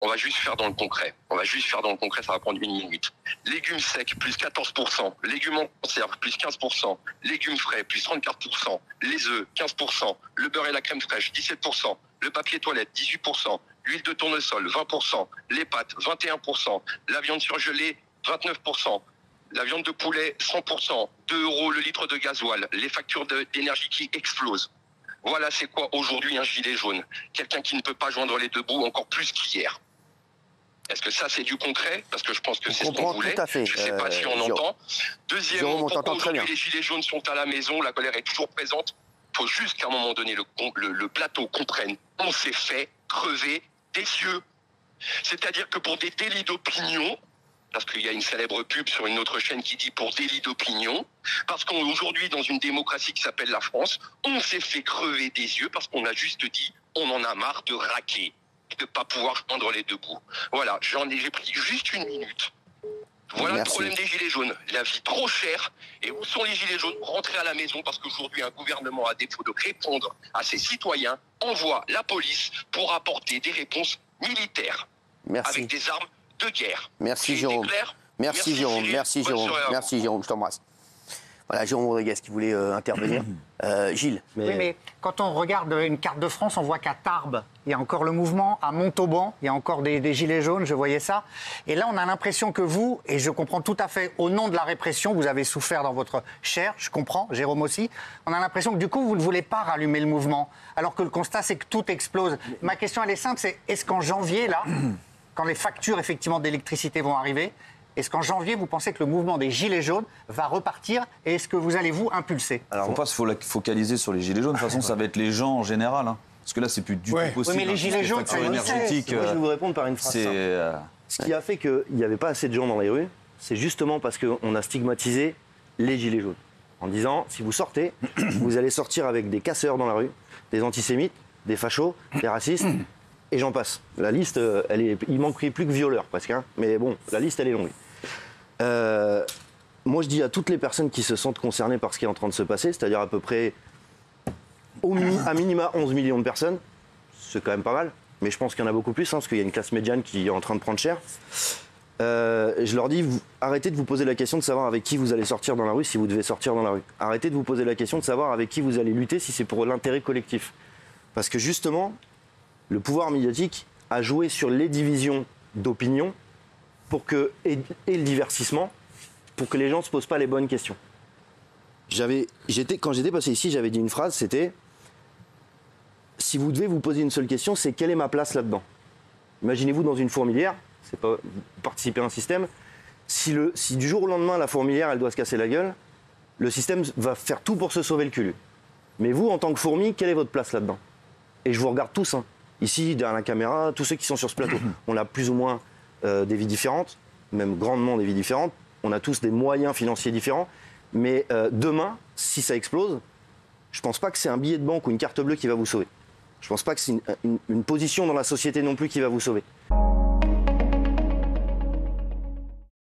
On va juste faire dans le concret. Ça va prendre 1 minute. Légumes secs, plus 14%. Légumes en conserve, plus 15%. Légumes frais, plus 34%. Les œufs, 15%. Le beurre et la crème fraîche, 17%. Le papier toilette, 18%. L'huile de tournesol, 20%. Les pâtes, 21%. La viande surgelée, 29%. La viande de poulet, 100%. 2 € le litre de gasoil. Les factures d'énergie qui explosent. Voilà, c'est quoi aujourd'hui un gilet jaune? Quelqu'un qui ne peut pas joindre les deux bouts encore plus qu'hier. Est-ce que ça, c'est du concret? Parce que je pense que c'est ce qu'on voulait. Je ne sais pas si on entend. Deuxièmement, pourquoi aujourd'hui les gilets jaunes sont à la maison? La colère est toujours présente. Il faut juste qu'à un moment donné, le plateau comprenne. On s'est fait crever des yeux. C'est-à-dire que pour des délits d'opinion, parce qu'il y a une célèbre pub sur une autre chaîne qui dit pour délit d'opinion, parce qu'aujourd'hui, dans une démocratie qui s'appelle la France, on s'est fait crever des yeux parce qu'on a juste dit on en a marre de raquer, de ne pas pouvoir prendre les deux bouts. Voilà, j'ai pris juste 1 minute. Voilà le problème des gilets jaunes. La vie trop chère. Et où sont les gilets jaunes? Rentrez à la maison parce qu'aujourd'hui, un gouvernement, à défaut de répondre à ses citoyens, envoie la police pour apporter des réponses militaires. Avec des armes de guerre. Merci Jérôme. Merci Jérôme. Merci Jérôme, je t'embrasse. Voilà, Jérôme Rodriguez qui voulait intervenir. Gilles. Oui, mais quand on regarde une carte de France, on voit qu'à Tarbes, il y a encore le mouvement. À Montauban, il y a encore des gilets jaunes, je voyais ça. Et là, on a l'impression que vous, et je comprends tout à fait, au nom de la répression, vous avez souffert dans votre chair, je comprends, Jérôme aussi. On a l'impression que du coup, vous ne voulez pas rallumer le mouvement, alors que le constat, c'est que tout explose. Ma question, elle est simple, c'est est-ce qu'en janvier, là, quand les factures, effectivement, d'électricité vont arriver, est-ce qu'en janvier, vous pensez que le mouvement des Gilets jaunes va repartir? Et est-ce que vous allez vous impulser? Alors, il ne faut pas se focaliser sur les Gilets jaunes. De toute façon, ça va être les gens en général. Hein. Parce que là, c'est plus du tout possible. Oui, mais les Gilets jaunes, c'est énergétique. Moi, je vais vous répondre par une phrase simple. Ce qui a fait qu'il n'y avait pas assez de gens dans les rues, c'est justement parce qu'on a stigmatisé les Gilets jaunes. En disant, si vous sortez, vous allez sortir avec des casseurs dans la rue, des antisémites, des fachos, des racistes. Et j'en passe. La liste, il manquerait plus que violeurs presque. Hein. Mais bon, la liste, elle est longue. Moi, je dis à toutes les personnes qui se sentent concernées par ce qui est en train de se passer, c'est-à-dire à peu près, à minima 11 millions de personnes, c'est quand même pas mal, mais je pense qu'il y en a beaucoup plus, hein, parce qu'il y a une classe médiane qui est en train de prendre cher. Je leur dis, arrêtez de vous poser la question de savoir avec qui vous allez sortir dans la rue si vous devez sortir dans la rue. Arrêtez de vous poser la question de savoir avec qui vous allez lutter si c'est pour l'intérêt collectif. Parce que justement, le pouvoir médiatique a joué sur les divisions d'opinion et le divertissement pour que les gens ne se posent pas les bonnes questions. Quand j'étais passé ici, j'avais dit une phrase, c'était « Si vous devez vous poser une seule question, c'est quelle est ma place là-dedans ?» Imaginez-vous dans une fourmilière, c'est pas participer à un système, si du jour au lendemain la fourmilière elle doit se casser la gueule, le système va faire tout pour se sauver le cul. Mais vous, en tant que fourmi, quelle est votre place là-dedans? Et je vous regarde tous, hein. Ici, derrière la caméra, tous ceux qui sont sur ce plateau. On a plus ou moins des vies différentes, même grandement des vies différentes. On a tous des moyens financiers différents. Mais demain, si ça explose, je ne pense pas que c'est un billet de banque ou une carte bleue qui va vous sauver. Je ne pense pas que c'est une position dans la société non plus qui va vous sauver.